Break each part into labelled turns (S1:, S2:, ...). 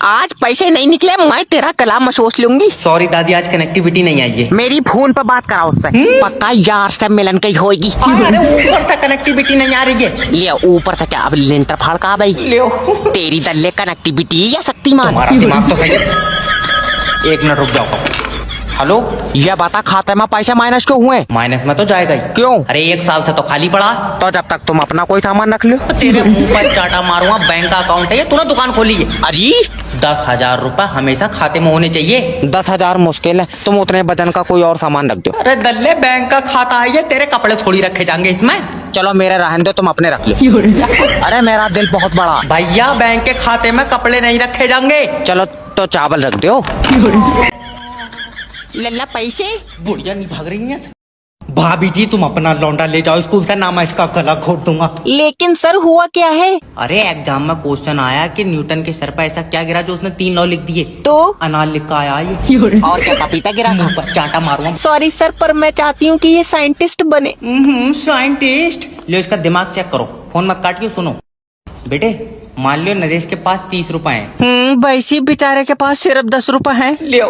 S1: आज पैसे नहीं निकले मैं तेरा गला मसोस लूंगी।
S2: सॉरी दादी, आज कनेक्टिविटी नहीं आई है।
S1: मेरी फोन पर बात कराओ उससे। पक्का यार से मिलन गई होगी।
S2: अरे ऊपर से कनेक्टिविटी नहीं आ रही है।
S1: ले ऊपर से क्या अब लेंटर फाड़ का भाई तेरी दल्ले कनेक्टिविटी या शक्तिमान।
S2: तुम्हारा दिमाग तो सही है। 1 मिनट रुक जाओ। हेलो,
S1: ये बता खाते में पैसे माइनस क्यों हुए?
S2: माइनस में तो जाएगा ही।
S1: क्यों?
S2: अरे 1 साल से तो खाली पड़ा।
S1: तो जब तक तुम अपना कोई सामान रख लो।
S2: तेरे मुंह पर चाटा मारूंगा। बैंक का अकाउंट है ये, तूने दुकान खोली है।
S1: अरे
S2: 10,000 रुपए हमेशा खाते में होने चाहिए।
S1: 10,000 मुश्किल है, तुम उतने वजन का कोई और सामान रख दो।
S2: अरे दल्ले, बैंक का खाता है ये, तेरे कपड़े थोड़ी रखे जाएंगे इसमें।
S1: चलो मेरे रहने दो, तुम अपने रख लो। अरे मेरा दिल बहुत बड़ा।
S2: भैया बैंक के खाते में कपड़े नहीं रखे जाएंगे।
S1: चलो तो चावल रख दो। लल्ला पैसे।
S2: बुढ़िया नहीं भाग रही है। भाभी जी तुम अपना लौंडा ले जाओ स्कूल से, ना मैं इसका गला घोट दूंगा।
S1: लेकिन सर हुआ क्या है?
S2: अरे एग्जाम में क्वेश्चन आया कि न्यूटन के सर पर ऐसा क्या गिरा जो उसने 3 लॉ लिख दिए।
S1: तो
S2: अनार लिख का आया ये।
S1: और क्या पपीता गिरा था?
S2: चाटा मारूंगा।
S1: सॉरी सर, पर मैं चाहती हूँ कि ये साइंटिस्ट बने।
S2: साइंटिस्ट। लो इसका दिमाग चेक करो। फोन मत काटियो। सुनो बेटे, मान लो नरेश के पास 30 रुपए हैं।
S1: वैसे बेचारे के पास सिर्फ 10 रुपए हैं।
S2: लियो।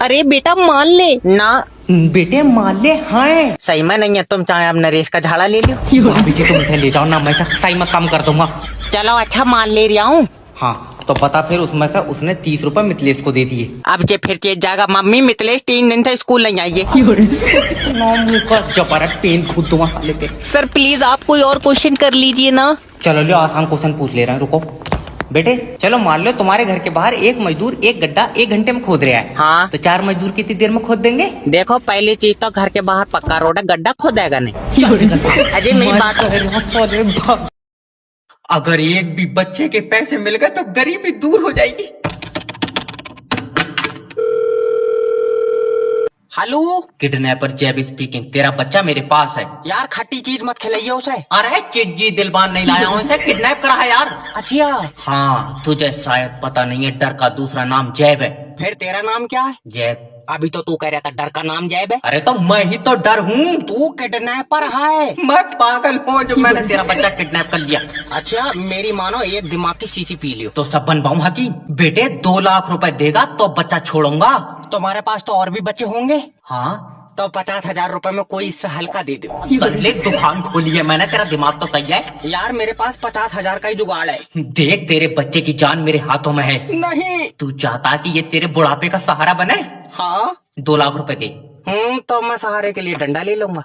S1: अरे बेटा मान ले ना।
S2: बेटे मान ले। हाँ
S1: सही में नहीं है, तुम चाहे अब नरेश का झाड़ा ले लो।
S2: भाभी जी तुम इसे ले जाओ ना, मैं सही में कम कर दूंगा।
S1: चलो अच्छा मान ले रहा हूँ।
S2: हाँ तो पता फिर उसमें से उसने 30 रुपए मिथिलेश को दे दिए।
S1: अब जे फिर चेत जाएगा मम्मी मिथिलेश 3 दिन से स्कूल नहीं आई है।
S2: जबरदस्त पेन खुद दूंगा साले के।
S1: सर प्लीज आप कोई और क्वेश्चन कर लीजिए ना।
S2: चलो लो आसान क्वेश्चन पूछ ले रहे हैं, रुको बेटे। चलो मान लो तुम्हारे घर के बाहर एक मजदूर एक गड्ढा 1 घंटे में खोद रहा है।
S1: हाँ
S2: तो 4 मजदूर कितनी देर में खोद देंगे?
S1: देखो पहली चीज तो घर के बाहर पक्का रोड है, गड्ढा खोदेगा नहीं। अजय मेरी बात।
S2: अगर एक भी बच्चे के पैसे मिल गए तो गरीबी दूर हो जाएगी।
S1: हेलो
S2: किडनैपर जैब स्पीकिंग। तेरा बच्चा मेरे पास है।
S1: यार खट्टी चीज मत खिलाइए उसे।
S2: अरे चिज्जी दिलबान नहीं लाया हूँ इसे, किडनैप करा है यार।
S1: अच्छा
S2: हाँ तुझे शायद पता नहीं है, डर का दूसरा नाम जैब है।
S1: फिर तेरा नाम क्या है?
S2: जैब।
S1: अभी तो तू कह रहा था डर का नाम जैब है।
S2: अरे तो मैं ही तो डर हूँ।
S1: तू किडनैपर है।
S2: मैं पागल हूँ जो मैंने तेरा बच्चा किडनैप कर लिया।
S1: अच्छा मेरी मानो एक दिमाग की शीशी पी लियो
S2: तो सब बनवाऊं हकीम। बेटे 2 लाख रुपए देगा तो बच्चा छोड़ूंगा।
S1: तुम्हारे पास तो और भी बच्चे होंगे।
S2: हाँ
S1: तो 50,000 रुपए में कोई इससे हल्का दे दो।
S2: तल्ले दुकान खोली है मैंने, तेरा दिमाग तो सही है।
S1: यार मेरे पास 50,000 का ही जुगाड़ है।
S2: देख तेरे बच्चे की जान मेरे हाथों में है।
S1: नहीं।
S2: तू चाहता कि ये तेरे बुढ़ापे का सहारा बने?
S1: हाँ
S2: 2 लाख रुपए दे।
S1: तो मैं सहारे के लिए डंडा ले लूंगा।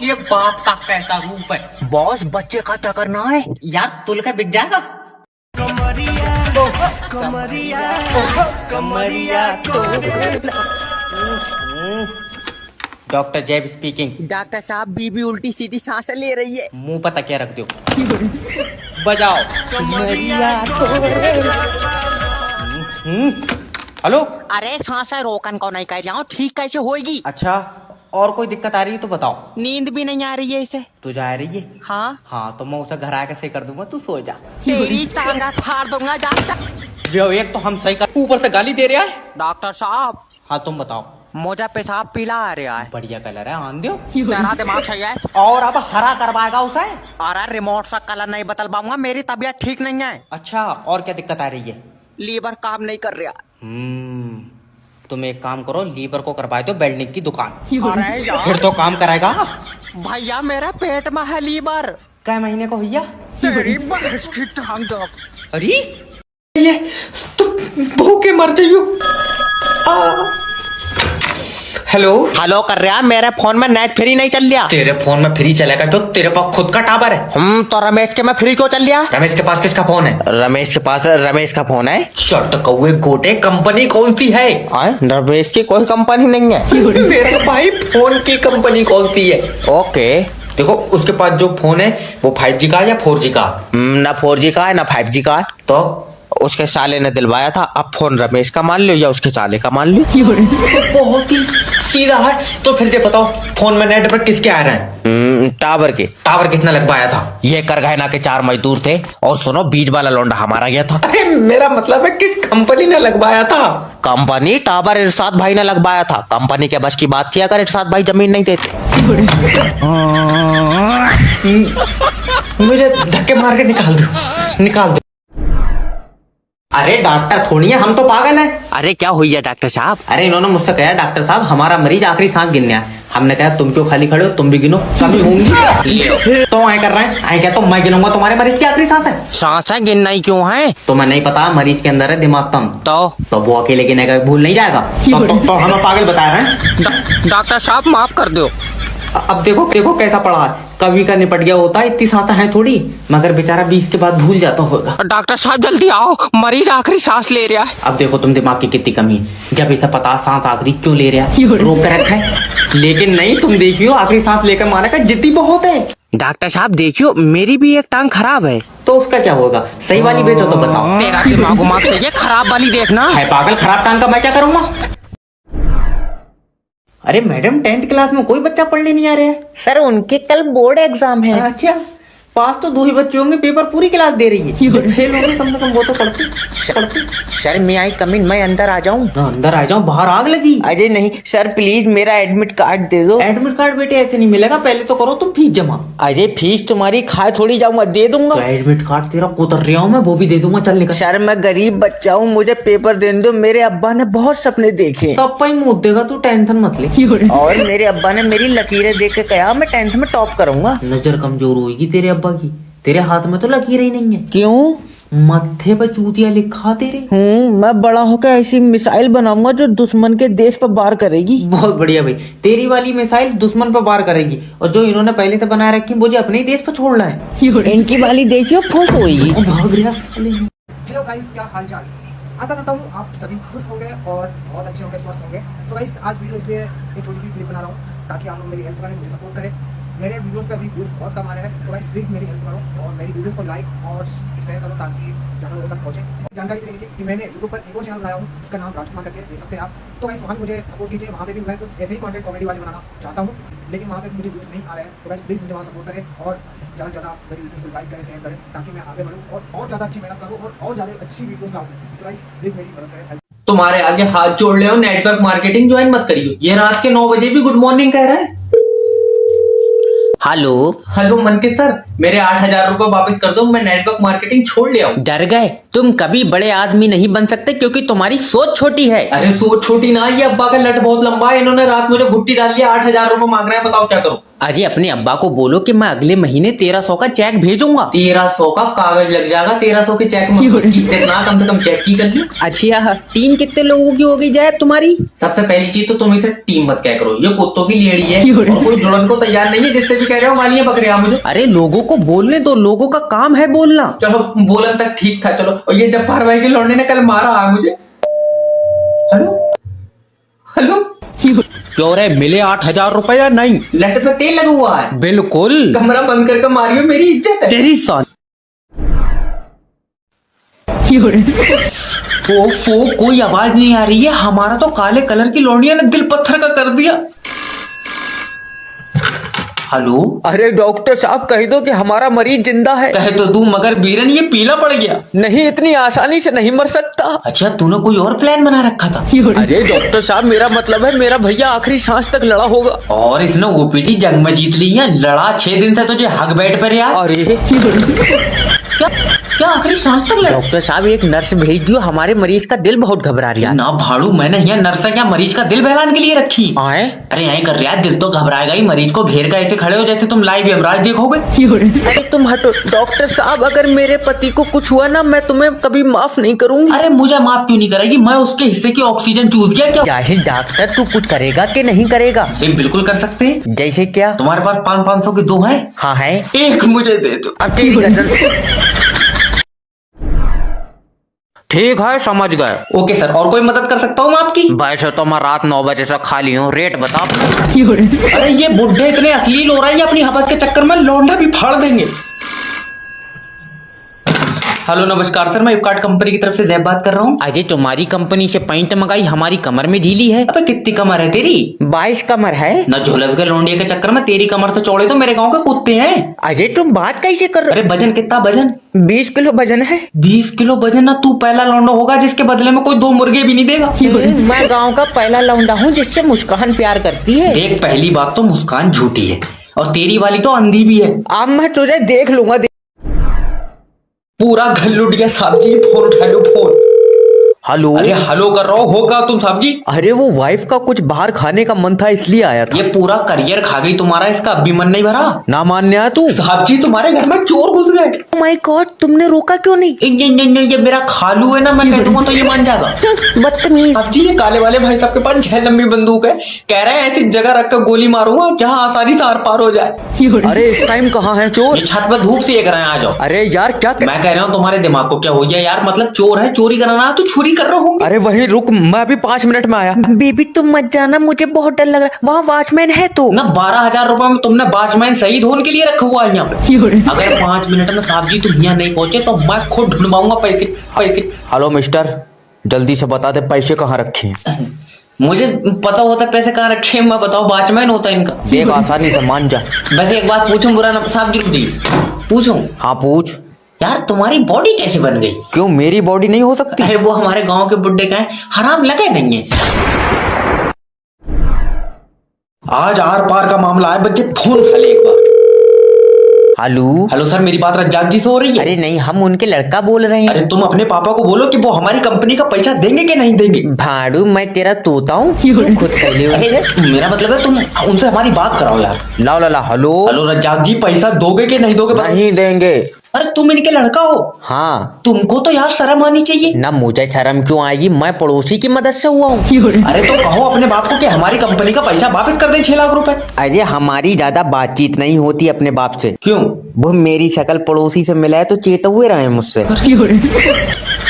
S2: ये बाप का कैसा रूप है।
S1: बॉस बच्चे का क्या करना है?
S2: यार तुल का बिक जाएगा। डॉक्टर जैब स्पीकिंग।
S1: डॉक्टर साहब बीबी उल्टी सीधी सांसें ले रही है।
S2: मुंह पर तकिया रख दो। बजाओ। हेलो।
S1: अरे सांसें रोकन को नहीं कर रहा हूँ, ठीक कैसे होगी?
S2: अच्छा और कोई दिक्कत आ रही है तो बताओ।
S1: नींद भी नहीं आ रही है इसे।
S2: तुझे आ रही है?
S1: हाँ
S2: हाँ तो मैं उसे घर आके सही कर दूंगा, तू सो जा।
S1: तेरी टांगा फाड़ दूंगा डॉक्टर।
S2: जो एक तो हम सही कर, ऊपर से गाली दे रहा है।
S1: डॉक्टर साहब
S2: हाँ तुम बताओ।
S1: मुझे पेशाब पीला आ रहा है।
S2: बढ़िया कलर है, आन दो।
S1: तेरा दिमाग सही है।
S2: और अब हरा करवाएगा उसे।
S1: अरे रिमोट सा कलर नहीं बदल पाऊंगा, मेरी तबीयत ठीक नहीं है।
S2: अच्छा और क्या दिक्कत आ रही है?
S1: लीवर काम नहीं कर रहा।
S2: तुम एक काम करो, लीवर को करवाए दो वेल्डिंग की दुकान।
S1: अरे यार
S2: फिर तो काम कराएगा।
S1: भैया मेरा पेट में है लीवर।
S2: क्या महीने को भैया?
S1: तेरी बहस की टांग दो।
S2: अरे ये तो भूखे मर जाइयो। हेलो।
S1: हेलो कर रहा, मेरे फोन में नेट फ्री नहीं चल रहा।
S2: तेरे फोन में फ्री चलेगा तो तेरे पास खुद का टावर है।
S1: तो रमेश के में फ्री क्यों चल रहा?
S2: रमेश के पास किसका फोन है?
S1: रमेश के पास रमेश का फोन है।
S2: शट कौवे गोटे, कंपनी कौन सी है?
S1: रमेश की कोई कंपनी नहीं है।
S2: मेरा भाई फोन की कंपनी कौन सी है?
S1: ओके
S2: देखो उसके पास जो फोन है वो 5G का या 4G का?
S1: ना 4G का है ना 5G का है।
S2: तो
S1: उसके साले ने दिलवाया था, अब फोन रमेश का मान लो या उसके साले का मान लो।
S2: बहुत ही सीधा है। तो फिर ये बताओ फोन में नेटवर्क किसके आ रहे हैं?
S1: टावर के।
S2: टावर किसने लगवाया था?
S1: ये करगहना के 4 मजदूर थे और सुनो बीच वाला लौंडा हमारा गया था।
S2: अरे मेरा मतलब है किस कंपनी ने लगवाया था?
S1: कंपनी टावर इरशाद भाई ने लगवाया था। कंपनी के बस की बात थी अगर इरशाद भाई जमीन नहीं देते।
S2: मुझे धक्के मार के निकाल दो। अरे डॉक्टर थोड़ी है, हम तो पागल हैं।
S1: अरे क्या हुई है डॉक्टर साहब?
S2: अरे इन्होंने मुझसे कहा डॉक्टर साहब हमारा मरीज आखिरी सांस गिनने आया। हमने कहा तुम क्यों खाली खड़े हो, तुम भी गिनो, कभी होंगी। तो ऐ कर रहे हैं, ऐ क्या तो मैं गिनूंगा तुम्हारे मरीज की आखिरी सांस है।
S1: सांसें गिनना ही क्यों है?
S2: तुम्हें नहीं पता मरीज के अंदर है दिमाग कम,
S1: तो
S2: वो अकेले गिनेगा भूल नहीं जाएगा। तो हमें पागल बता रहे हैं।
S1: डॉक्टर साहब माफ कर दो।
S2: अब देखो देखो कैसा पड़ा है, कभी का निपट गया होता है, इतनी सांसें हैं थोड़ी, मगर बेचारा 20 के बाद भूल जाता होगा।
S1: डॉक्टर साहब जल्दी आओ, मरीज आखिरी सांस ले रहा है।
S2: अब देखो तुम दिमाग की कितनी कमी है, जब इसे पता सांस आखिरी क्यों ले रहा है, रोक कर रखा है। लेकिन नहीं, तुम देखियो आखिरी सांस लेकर मारा का जिद्दी बहुत है।
S1: डॉक्टर साहब देखियो मेरी भी एक टांग खराब है।
S2: तो उसका क्या होगा, सही वाली बेचो तो बताओ।
S1: तेरा दिमाग से ये खराब वाली देखना
S2: है पागल, खराब टांग का मैं क्या करूंगा। अरे मैडम 10th क्लास में कोई बच्चा पढ़ने नहीं आ रहा है।
S1: सर उनके कल बोर्ड एग्जाम है।
S2: अच्छा, पास तो 2 ही बच्चे होंगे, पेपर पूरी क्लास दे रही है। जो फेल होंगे कम से कम वो तो पढ़ते।
S1: सर मैं आई कम इन, मैं अंदर आ जाऊं?
S2: अंदर आ जाऊं, बाहर आग लगी।
S1: अजय नहीं सर, प्लीज मेरा एडमिट कार्ड दे दो।
S2: एडमिट कार्ड बेटे ऐसे नहीं मिलेगा, पहले तो करो तुम फीस जमा।
S1: अजय फीस तुम्हारी खाए थोड़ी जाऊंगा, दे दूंगा।
S2: तो एडमिट कार्ड तेरा कुतर रहा हूँ मैं, वो भी दे दूंगा, चल निकल।
S1: सर मैं गरीब बच्चा हूँ, मुझे पेपर देने दो। मेरे अब्बा ने बहुत सपने देखे।
S2: सब पाई मुँह देगा, तू टेंशन मत ले।
S1: और मेरे अब्बा ने मेरी लकीरें देख के कहा मैं 10th में टॉप करूंगा।
S2: नजर कमजोर होगी तेरे अब्बा की, तेरे हाथ में तो लकीर ही नहीं है।
S1: क्यों?
S2: मत्थे पे चूतिया लिखा तेरे।
S1: मैं बड़ा होकर ऐसी मिसाइल बनाऊंगा जो दुश्मन के देश पर वार करेगी।
S2: बहुत बढ़िया भाई, तेरी वाली मिसाइल दुश्मन पर वार करेगी, और जो इन्होंने पहले से बना रखी मुझे अपने ही देश पर छोड़ना है।
S1: इनकी वाली देखियो खुश होगी।
S2: भाग रहा।
S3: हेलो गाइस, क्या हाल चाल। आशा करता हूँ आप सभी खुश होंगे और बहुत अच्छे होंगे, स्वस्थ होंगे। सो गाइस आज वीडियो इसलिए एक छोटी सी क्लिप बना रहा हूँ ताकि आप लोग मेरी हेल्प करें, मुझे सपोर्ट करें। मेरे वीडियोस पे अभी व्यूज बहुत कम आ रहे हैं, तो गाइस प्लीज़ मेरी हेल्प करो और मेरी वीडियो को लाइक और शेयर करो ताकि ज़्यादा लोगों तक पहुँचे। जानकारी देनी थी कि मैंने यूट्यूब पर एक और चैनल बनाया हूँ जिसका नाम राजकुमार करके, देख सकते हैं आप। तो गाइस वहाँ मुझे सपोर्ट कीजिए, वहाँ पे भी मैं कुछ ऐसे ही कंटेंट कॉमेडी वाले बनाना चाहता हूँ, लेकिन वहाँ पे मुझे व्यूज नहीं आ रहे हैं। तो गाइस प्लीज़ मुझे वहाँ सपोर्ट करें और ज़्यादा से ज़्यादा मेरी वीडियोस को लाइक करें, शेयर करें ताकि मैं आगे बढ़ूँ और ज़्यादा अच्छी मेहनत करूँ और ज़्यादा अच्छी वीडियोस लाऊँ। तो गाइस प्लीज़ मेरी मदद करें।
S2: तुम्हारे आगे हाथ जोड़ ले, नेटवर्क मार्केटिंग ज्वाइन मत करियो। ये रात के 9 बजे भी गुड मॉर्निंग कह रहा है।
S1: हेलो
S2: हेलो मनकित सर, मेरे 8,000 रुपए वापस कर दो, मैं नेटवर्क मार्केटिंग छोड़ लिया हूँ।
S1: डर गए? तुम कभी बड़े आदमी नहीं बन सकते क्योंकि तुम्हारी सोच छोटी है।
S2: अरे सोच छोटी ना, ये अब्बा का लट बहुत लंबा है, इन्होंने रात मुझे घुट्टी डाल लिया, 8,000 रुपए मांग रहे हैं, बताओ क्या करूं।
S1: अजय अपने अब्बा को बोलो कि मैं अगले महीने 1300 का चेक भेजूंगा।
S2: 1300 का कागज लग जाएगा, 1300 के चेक में कितना कम से कम चेक की कर ली।
S1: अच्छा टीम कितने लोगों की होगी जाए तुम्हारी?
S2: सबसे पहली चीज तो तुम इसे टीम मत क्या करो, ये कुत्तों की लेड़ी है और कोई जुड़न को तैयार नहीं है, जिससे भी कह रहे हो वालियां पकड़े आप मुझे।
S1: अरे लोगों को बोलने दो, लोगों का काम है बोलना।
S2: चलो बोलन तक ठीक था, चलो। और ये जब्बार भाई के लौंडे ने कल मारा है मुझे। हेलो हेलो
S1: क्यों रे, मिले 8,000 रुपए या नहीं?
S2: लट पे तेल लगा हुआ है।
S1: बिल्कुल।
S2: कमरा बंद करके मारियो, मेरी इज्जत है।
S1: तेरी सन। ओफो कोई आवाज नहीं आ रही है, हमारा तो काले कलर की लौंडिया ने दिल पत्थर का कर दिया। हेलो।
S4: अरे डॉक्टर साहब कह दो कि हमारा मरीज जिंदा है।
S2: कहे तो दूं मगर बीरन ये पीला पड़ गया।
S4: नहीं, इतनी आसानी से नहीं मर सकता।
S2: अच्छा तूने कोई और प्लान बना रखा था?
S4: अरे डॉक्टर साहब मेरा मतलब है मेरा भैया आखिरी सांस तक लड़ा होगा।
S2: और इसने ओपीडी जंग में जीत ली है, लड़ा 6 दिन से तुझे हक बैठ पर यार।
S4: अरे
S2: क्या आखिरी सांस तक लड़ा?
S1: डॉक्टर साहब एक नर्स भेज दियो, हमारे मरीज का दिल बहुत घबरा रहा है।
S2: ना भाड़ू, मैंने यहाँ नर्स क्या मरीज का दिल बहलाने के लिए रखी?
S1: आए?
S2: अरे यही कर रहा है, दिल तो घबराएगा ही, मरीज को घेर कर ऐसे खड़े हो जैसे तुम लाइव यमराज देखोगे।
S4: अरे तुम हटो डॉक्टर साहब, अगर मेरे पति को कुछ हुआ ना मैं तुम्हें कभी माफ नहीं करूंगी।
S2: अरे मुझे माफ क्यों नहीं करेगी, मैं उसके हिस्से की ऑक्सीजन चूस गया क्या?
S1: जाहिल डॉक्टर तू कुछ करेगा कि नहीं करेगा?
S2: ये बिल्कुल कर सकते हैं।
S1: जैसे क्या?
S2: तुम्हारे पास 500 के 2 हैं?
S1: हाँ है।
S2: एक मुझे दे दो।
S1: अब तेरी गजल।
S4: ठीक है समझ गए।
S2: ओके सर, और कोई मदद कर सकता हूँ मैं आपकी?
S1: वैसे तो मैं रात 9 बजे से खाली हूँ, रेट बता अपना।
S2: अरे ये बुढ़े इतने अश्लील हो रहे हैं, अपनी हवस के चक्कर में लौंडा भी फाड़ देंगे। हेलो नमस्कार सर, मैं फ्लिपकार्ट कंपनी की तरफ से जैब बात कर रहा हूँ।
S1: अजय तुम्हारी कंपनी से पैंट मंगाई, हमारी कमर में ढीली है।
S2: अबे कितनी कमर है तेरी?
S1: 22 कमर है।
S2: न झुलस गए लौंडिया के चक्कर में, तेरी कमर से चौड़े तो मेरे गांव के कुत्ते हैं।
S1: अजय तुम बात कैसे कर रहे
S2: अरे वजन कितना? वजन
S1: 20 किलो वजन है।
S2: 20 किलो वजन? ना तू पहला लौंडा होगा जिसके बदले में कोई 2 मुर्गे भी नहीं देगा।
S1: मैं गांव का पहला लौंडा हूँ जिससे मुस्कान प्यार करती है।
S2: देख पहली बात तो मुस्कान झूठी है और तेरी वाली तो अंधी भी है।
S1: अब मैं तुझे देख लूंगा।
S2: पूरा घर लुट गया साहब जी, फोन उठा लो फोन।
S4: हेलो।
S2: अरे हेलो कर रहा हो का तुम साहब जी?
S4: अरे वो वाइफ का कुछ बाहर खाने का मन था इसलिए आया था।
S2: ये पूरा करियर खा गई तुम्हारा, इसका अब भी मन नहीं भरा?
S4: ना मान्य है तू।
S2: साहब जी तुम्हारे घर में चोर घुस गए।
S4: माय गॉड, तुमने रोका क्यों नहीं?
S2: ये मेरा खालू है ना, मैं कह दूंगा तो ये मान जाएगा।
S4: बदतमीज।
S2: साहब जी ये काले वाले भाई साहब के पास 6 लंबी बंदूक है, कह रहे हैं ऐसी जगह रख कर गोली मारूंगा जहाँ आसानी से आर पार हो जाए।
S4: अरे इस टाइम कहाँ है चोर?
S2: ये छत पर धूप सेक रहे हैं, आ जाओ।
S4: अरे यार क्या
S2: मैं कह रहा हूँ तुम्हारे दिमाग को क्या हो गया यार, मतलब चोर है, चोरी कराना तो चोरी कर रहे होंगे।
S4: अरे वही रुक, मैं अभी 5 मिनट में आया। बेबी तुम मत जाना, मुझे बहुत डर लग रहा है, वहाँ वॉचमैन है तो।
S2: ना 12,000 रुपए में तुमने वॉचमैन शहीद होने के लिए रखा हुआ है यहाँ पे। अगर 5 मिनट में साहब जी तुम यहाँ नहीं पहुंचे तो मैं खुद ढूंढवाऊंगा पैसे पैसे।
S4: हेलो मिस्टर, जल्दी से बता दे पैसे कहाँ रखे हैं।
S2: मुझे पता होता पैसे कहाँ रखे हैं, मैं बताओ वॉचमैन होता है इनका।
S4: देख आसानी से मान जा।
S2: वैसे एक बात पूछूं, बुरा ना साहब जी, रुक जाइए पूछूं।
S4: हाँ पूछ।
S2: यार तुम्हारी बॉडी कैसे बन गई?
S4: क्यों मेरी बॉडी नहीं हो सकती?
S2: अरे वो हमारे गांव के बुड्ढे का है, हराम लगे नहीं है। आज आर पार का मामला है, बच्चे फोन उठा ले एक बार।
S4: हेलो।
S2: हेलो सर, मेरी बात रज्जाक जी से हो रही है?
S4: अरे नहीं, हम उनके लड़का बोल रहे हैं।
S2: अरे तुम अपने पापा को बोलो कि वो हमारी कंपनी का पैसा देंगे कि नहीं देंगे।
S4: भाड़ू मैं तेरा तोता हूँ, तू खुद कर ले उनसे।
S2: अरे मेरा मतलब है तुम उनसे हमारी बात कराओ यार।
S4: ला ला ला। हेलो।
S2: हेलो रज्जाक जी, पैसा दोगे कि नहीं दोगे?
S4: नहीं देंगे।
S2: अरे तुम इनके लड़का हो?
S4: हाँ।
S2: तुमको तो यार शर्म आनी चाहिए
S4: ना, मुझे शर्म क्यों आएगी, मैं पड़ोसी की मदद से हुआ हूँ।
S2: अरे तो कहो अपने बाप को कि हमारी कंपनी का पैसा वापस कर दे 6 लाख रुपए।
S4: अरे हमारी ज्यादा बातचीत नहीं होती अपने बाप से।
S2: क्यों?
S4: वो मेरी शक्ल पड़ोसी से मिला है तो चेत हुए रहे मुझसे।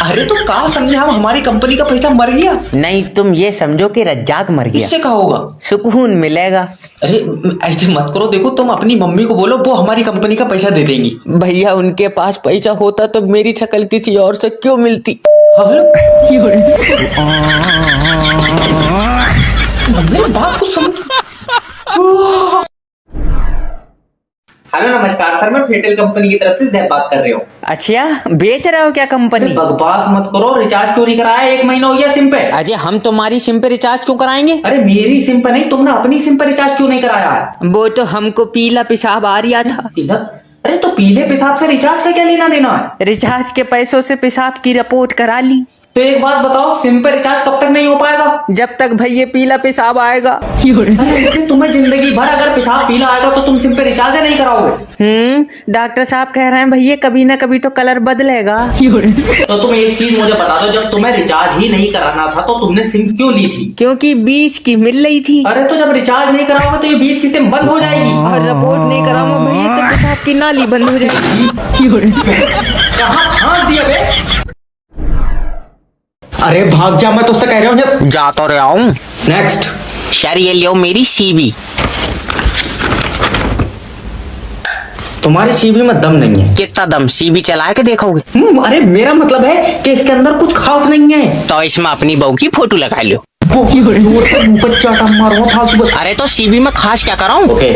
S2: अरे तो कहा समझे हम हमारी कंपनी का पैसा मर गया?
S4: नहीं, तुम ये समझो कि रज्जाक मर गया।
S2: इससे क्या होगा?
S4: सुकून मिलेगा।
S2: अरे ऐसे मत करो, देखो तुम अपनी मम्मी को बोलो, वो हमारी कंपनी का पैसा दे देंगी।
S4: भैया उनके पास पैसा होता तो मेरी शक्ल किसी और से क्यों मिलती?
S2: मेरी बात को समझ। हेलो नमस्कार सर, मैं फेटेल कंपनी की तरफ से जैब बात कर रही हूँ।
S4: अच्छा, बेच रहे हो क्या कंपनी?
S2: बकवास मत करो, रिचार्ज क्यों नहीं कराया? 1 महीना हो गया सिम पे।
S4: अजय हम तुम्हारी सिम पे रिचार्ज क्यों कराएंगे?
S2: अरे मेरी सिम पे नहीं, तुमने अपनी सिम पे रिचार्ज क्यों नहीं कराया है?
S4: वो तो हमको पीला पेशाब आ रहा था।
S2: अरे तो पीले पेशाब से रिचार्ज का क्या लेना देना है?
S4: रिचार्ज के पैसों से पेशाब की रिपोर्ट करा ली।
S2: तो एक बात बताओ, सिम पे रिचार्ज कब तक नहीं हो पाएगा?
S4: जब तक भैया पीला पेशाब आएगा।
S2: अरे इससे तुम्हें जिंदगी भर अगर पेशाब पीला आएगा तो तुम सिम पे रिचार्ज नहीं कराओगे।
S4: डॉक्टर साहब कह रहे हैं भैया कभी ना कभी तो कलर बदलेगा।
S2: तो तुम एक चीज मुझे बता दो, जब तुम्हें रिचार्ज ही नहीं कराना था तो तुमने सिम क्यों ली थी?
S4: क्योंकि 20 की मिल रही थी।
S2: अरे तो जब रिचार्ज नहीं कराओगे तो ये 20 की सिम बंद हो जाएगी।
S4: और रिपोर्ट नहीं कराऊंगा भैया तो पेशाब की नाली बंद हो जाएगी।
S2: कहाँ फांस दिया बे? अरे भाग जा, मैं तुझसे कह रहा हूँ।
S4: जा तो रहा हूँ।
S2: नेक्स्ट।
S4: सर ये लियो मेरी सीवी।
S2: तुम्हारे सीवी में दम नहीं है।
S4: कितना दम? सीवी चला के देखोगे?
S2: अरे मेरा मतलब है कि इसके अंदर कुछ खास नहीं है।
S4: तो इसमें अपनी बहू की फोटो लगा लो।
S2: चाटा मारो फालतू।
S4: अरे तो सीवी में खास क्या कराऊं?
S2: ओके,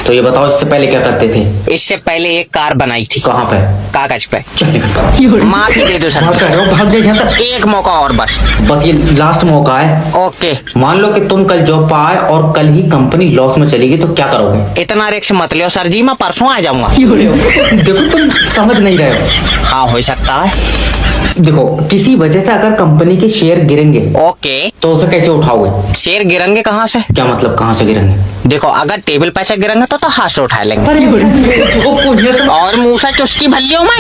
S2: तो ये बताओ इससे पहले क्या करते थे?
S4: इससे पहले एक कार बनाई थी।
S2: कहाँ पे?
S4: कागज पे।
S2: चल निकल।
S4: माफी दे दो सर।
S2: भाग रहे हो, भाग जाइए यहाँ तक।
S4: एक मौका और बस
S2: ये लास्ट मौका है।
S4: ओके।
S2: मान लो कि तुम कल जॉब पर आए और कल ही कंपनी लॉस में चली गई तो क्या करोगे?
S4: इतना रिस्क मत लियो सर जी, मैं परसों आ जाऊंगा।
S2: देखो तुम समझ नहीं रहे हो।
S4: हाँ हो सकता है।
S2: देखो किसी वजह से अगर कंपनी के शेयर गिरेंगे
S4: ओके,
S2: तो उसे कैसे उठाओगे?
S4: शेयर गिरेंगे कहाँ से?
S2: क्या मतलब कहाँ से गिरेंगे?
S4: देखो अगर टेबल पे से गिरेंगे तो हाथ से उठा लेंगे।
S2: अरे
S4: और मुंह से चुस्की भर लियो मैं।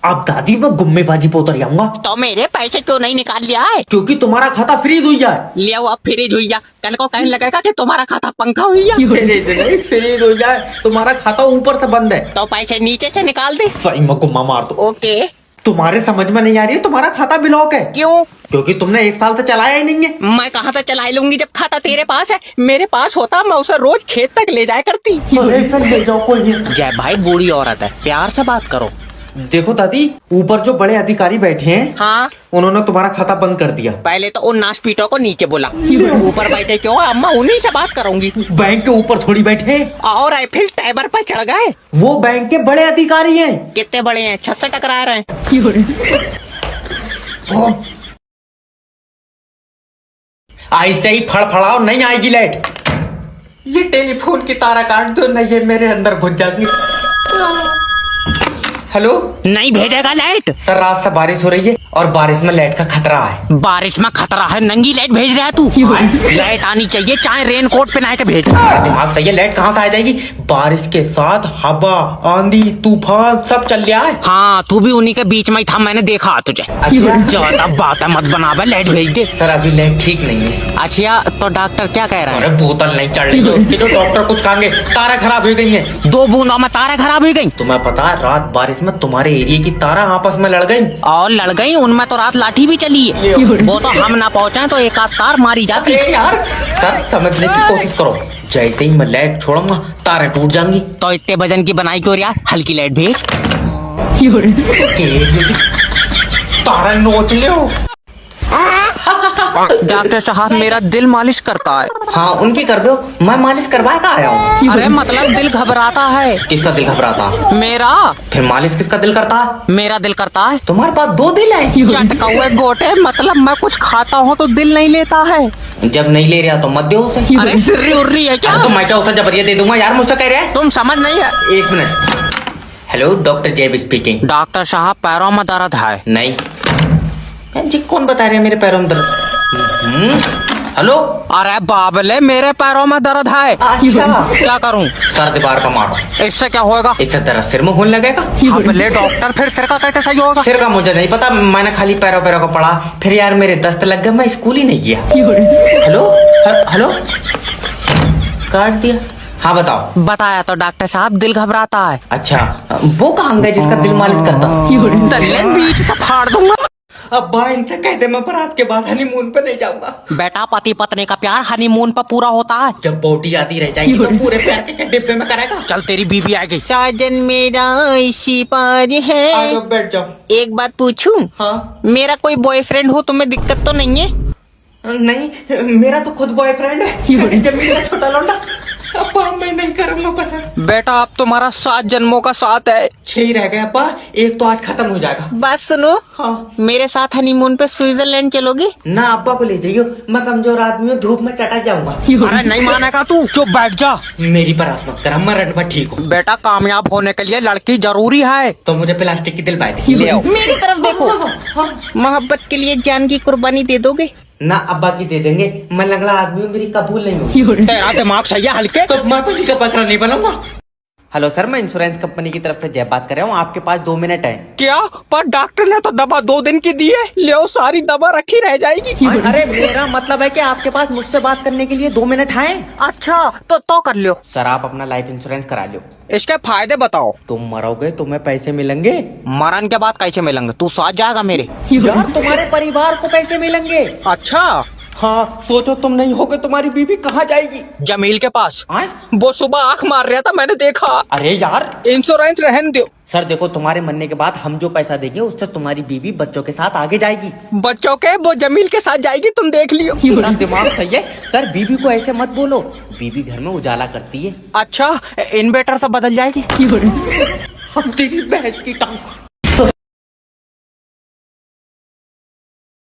S2: अब दादी मैं गुम्मेबाजी पे उतर जाऊंगा।
S4: तो मेरे पैसे क्यों नहीं निकाल लिया है?
S2: क्योंकि तुम्हारा खाता फ्रीज हुई जाए।
S4: लिया अब फ्रीज हुई जा, कल को कहने लगेगा कि तुम्हारा खाता पंखा हुई जा।
S2: फ्रीज हो जाए, तुम्हारा खाता ऊपर से बंद है
S4: तो पैसे नीचे से निकाल दे।
S2: सही में गुम्मा मार दो।
S4: ओके।
S2: तुम्हारे समझ में नहीं आ रही है, तुम्हारा खाता ब्लॉक है।
S4: क्यों?
S2: क्योंकि तुमने 1 साल से चलाया ही नहीं है।
S4: मैं कहाँ से चला लूंगी जब खाता तेरे पास है। मेरे पास होता मैं उसे रोज खेत तक ले जाया करती।
S2: ले जाओ कोई नहीं।
S4: जय भाई बूढ़ी औरत है, प्यार से बात करो।
S2: देखो दादी, ऊपर जो बड़े अधिकारी बैठे हैं,
S4: हाँ
S2: उन्होंने तुम्हारा खाता बंद कर दिया।
S4: पहले तो उन नाश पीटों को नीचे बोला, ऊपर बैठे क्यों है? अम्मा उन्हीं से बात करूंगी।
S2: बैंक के ऊपर थोड़ी बैठे
S4: और आईफिल टावर पर चढ़ गए।
S2: वो बैंक के बड़े अधिकारी हैं।
S4: कितने बड़े हैं? छत से टकरा रहे हैं।
S2: ऐसे ही फड़फड़ाओ, नहीं आएगी लाइट। ये टेलीफोन की तारा काट दो, नहीं ये मेरे अंदर घुस जाएगी। हेलो
S1: नहीं भेजेगा लाइट?
S2: सर, रात से बारिश हो रही है और बारिश में लाइट का खतरा है।
S1: बारिश में खतरा है, नंगी लाइट भेज रहा है तू? लाइट आनी चाहिए, चाहे रेन कोट पहना के भेज।
S2: दिमाग सही है, लाइट कहाँ से आ जाएगी? बारिश के साथ हवा, आंधी, तूफान सब चल रहा है।
S1: हाँ, तू भी उन्हीं के बीच में ही था, मैंने देखा तुझे। ज्यादा बात मत बनावे, लाइट भेज दे।
S2: सर अभी लाइट ठीक नहीं है।
S1: अच्छा, तो डॉक्टर क्या कह रहा है?
S2: अरे बोतल नहीं चढ़ रही है उसकी, जो डॉक्टर कुछ कहेंगे। तारा खराब हो गई है।
S1: 2 बूंदों में तारे खराब हो गई।
S2: तुम्हें पता है, रात बारिश में तुम्हारे एरिया की तारा आपस में लड़ गई।
S1: और लड़ गई, उनमें तो रात लाठी भी चली है। वो तो हम ना पहुंचे तो एक आध तार मारी जाती।
S2: यार सर, समझने की कोशिश करो। जैसे ही मैं लाइट छोड़ूंगा तारे टूट जाएंगी।
S1: तो इतने वजन की बनाई क्यों यार? हल्की लाइट भेज।
S2: तारा नोच ले।
S1: डॉक्टर साहब, मेरा दिल मालिश करता है।
S2: हाँ, उनकी कर दो, मैं मालिश करवा का आया हूँ।
S1: अरे मतलब दिल घबराता है।
S2: किसका दिल घबराता?
S1: मेरा।
S2: फिर मालिश किसका दिल करता है?
S1: मेरा दिल करता है।
S2: तुम्हारे पास 2 दिल है।
S1: चटका हुए गोटे, मतलब मैं कुछ खाता हूँ तो दिल नहीं लेता है।
S2: जब नहीं ले रहा तो मत दो उसे।
S1: अरे सिर्री उर्री है क्या?
S2: तो मैं क्या उसे जबरिया दे दूंगा यार? मुझसे कह रहे हैं।
S1: तुम समझ नहीं है।
S2: 1 मिनट। हेलो, डॉक्टर जेब स्पीकिंग।
S1: डॉक्टर साहब, पैरों में दर्द है।
S2: नहीं जी, कौन बता रहे हैं मेरे पैरों में दर्द? हेलो।
S1: अरे बाबले, मेरे पैरों में दर्द है।
S2: अच्छा,
S1: क्या करूं?
S2: सर दीवार पर मारो।
S1: इससे क्या होगा?
S2: इससे दर्द सिर में होने लगेगा।
S1: बाबले डॉक्टर, फिर सिर का कैसे सही होगा?
S2: सिर का मुझे नहीं पता, मैंने खाली पैरों पैरों को पढ़ा। फिर यार मेरे दस्त लग गए, मैं स्कूल ही नहीं गया। हेलो हेलो, काट दिया। हाँ बताओ।
S1: बताया तो डॉक्टर साहब, दिल घबराता है।
S2: अच्छा, वो कहाँ गए जिसका दिल मालिश करता?
S1: दल्ले बीच से फाड़ दूंगा।
S2: अब इनसे कह दे मैं बारात के बाद हनीमून पे नहीं जाऊंगा।
S1: बेटा, पति पत्नी का प्यार हनीमून पर पूरा होता है।
S2: जब बोटी आती रह जाएगी तो पूरे प्यार के डिब्बे में करेगा।
S1: चल, तेरी बीबी आ गई। साजन मेरा इसी पार है।
S2: आ जाओ, बैठ जाओ।
S1: एक बात पूछूं?
S2: हाँ।
S1: मेरा कोई बॉयफ्रेंड हो, तुम्हें दिक्कत तो नहीं है?
S2: नहीं, मेरा तो खुद बॉयफ्रेंड है। जब मेरा छोटा लौंडा। अब्बा, मैं नहीं करूंगा पता।
S1: बेटा, अब तुम्हारा 7 जन्मों का साथ है।
S2: 6 ही रह गए अब्बा, एक तो आज खत्म हो जाएगा।
S1: बात सुनो।
S2: हाँ।
S1: मेरे साथ हनीमून पे स्विट्जरलैंड चलोगे?
S2: ना, अब्बा को ले जाइयो, मैं कमजोर आदमी हूँ, धूप में चटा जाऊंगा।
S1: अरे नहीं मानेगा तू, चुप बैठ जा।
S2: मेरी परास मत कर, मैं रटबा ठीक हूँ।
S1: बेटा, कामयाब होने के लिए लड़की जरूरी है।
S2: तो मुझे प्लास्टिक की दिल बाय ले आओ।
S1: मेरी तरफ देखो। मोहब्बत के लिए जान की कुर्बानी दे दोगे?
S2: ना, अब्बा की दे देंगे, मैं लंगड़ा आदमी हूँ, मेरी कबूल नहीं होगी।
S1: तेरा दिमाग सही है हल्के?
S2: तो मैं पुलिस का बकरा नहीं बनूंगा। हेलो सर, मैं इंश्योरेंस कंपनी की तरफ से जय बात कर रहा हूँ। आपके पास 2 मिनट है।
S1: क्या? पर डॉक्टर ने तो दवा 2 दिन की दी है। ले सारी दवा रखी रह जाएगी।
S2: अरे मेरा मतलब है कि आपके पास मुझसे बात करने के लिए 2 मिनट है।
S1: अच्छा, तो कर लियो।
S2: सर, आप अपना लाइफ इंश्योरेंस करा लो।
S1: इसके फायदे बताओ।
S2: तुम मरोगे, तुम्हें पैसे मिलेंगे।
S1: मरण के बाद कैसे मिलेंगे? तू साथ जाएगा मेरे?
S2: यार, तुम्हारे परिवार को पैसे मिलेंगे।
S1: अच्छा।
S2: हाँ, सोचो तुम नहीं होगे, तुम्हारी बीवी कहाँ जाएगी?
S1: जमील के पास।
S2: आए?
S1: वो सुबह आंख मार रहा था, मैंने देखा।
S2: अरे यार,
S1: इंश्योरेंस रहने दो।
S2: सर देखो, तुम्हारे मरने के बाद हम जो पैसा देंगे उससे तुम्हारी बीवी बच्चों के साथ आगे जाएगी।
S1: बच्चों के? वो जमील के साथ जाएगी, तुम देख लियो।
S2: मेरा दिमाग सही है। सर, बीवी को ऐसे मत बोलो, बीवी घर में उजाला करती है।
S1: अच्छा, इन्वर्टर से बदल जाएगी।
S2: हम तेरी बहन की टांग।